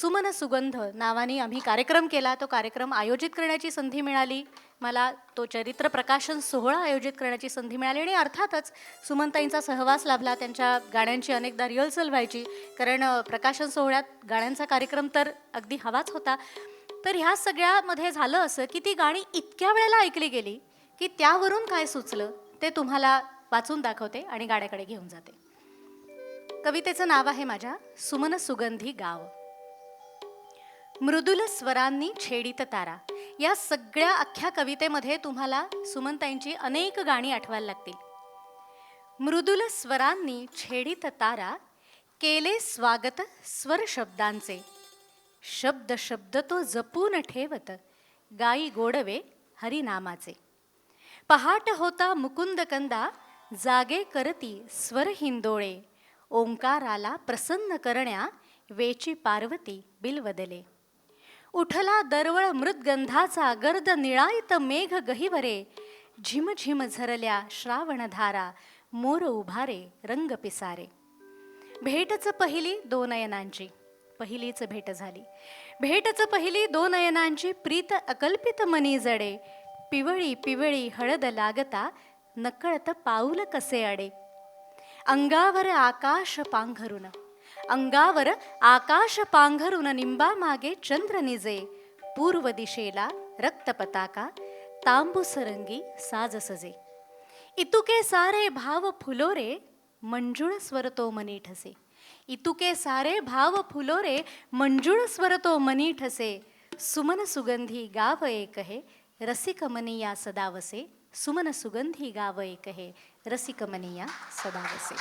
सुमन सुगंध नावाने आम्ही कार्यक्रम केला. तो कार्यक्रम आयोजित करण्याची संधी मिळाली मला. तो चरित्र प्रकाशन सोहळा आयोजित करण्याची संधी मिळाली आणि अर्थातच सुमनताईंचा सहवास लाभला. त्यांच्या गाण्यांची अनेकदा रिहर्सल व्हायची, कारण प्रकाशन सोहळ्यात गाण्यांचा कार्यक्रम तर अगदी हवाच होता. तर ह्या सगळ्यामध्ये झालं असं की ती गाणी इतक्या वेळेला ऐकली गेली की त्यावरून काय सुचलं ते तुम्हाला वाचून दाखवते आणि गाण्याकडे घेऊन जाते. कवितेचं नाव आहे माझ्या सुमन सुगंधी गाव. मृदुल स्वरांनी छेडित तारा. या सगळ्या अख्ख्या कवितेमध्ये तुम्हाला सुमनताईंची अनेक गाणी आठवायला लागतील. मृदुल स्वरांनी छेडित तारा, केले स्वागत स्वर शब्दांचे. शब्द शब्द तो जपून ठेवत, गाई गोडवे हरिनामाचे. पहाट होता मुकुंद कंदा, जागे करती स्वर हिंदोळे. ओंकाराला प्रसन्न करण्या, वेची पार्वती बिलवदले. उठला दरवळ मृदगंधाचा, गर्द निळायत मेघ गहिवरे. झिम झिम झरल्या श्रावणधारा, मोर उभारे रंग पिसारे. भेटच पहिली दो नयनांची. पहिलीच भेट झाली. भेटच पहिली दो नयनांची, प्रीत अकल्पित मनी जडे. पिवळी पिवळी हळद लागता, नकळत पाऊल कसे अडे. अंगावर आकाश पांघरून, अंगावर आकाश पांघरून, निंबा मागे चंद्र निजे. पूर्व दिशेला रक्त पताका, तांबूस रंगी साज सजे. इतुके सारे भाव फुलोरे, मंजुळ स्वर तो मनी ठसे. इतुके सारे भाव फुलोरे, मंजुळ स्वर तो मनी ठसे. सुमन सुगंधी गाव एक है, रसिक मनिया सदावसे. सुमन सुगंधी गाव एक है, रसिक मनिया सदावसे.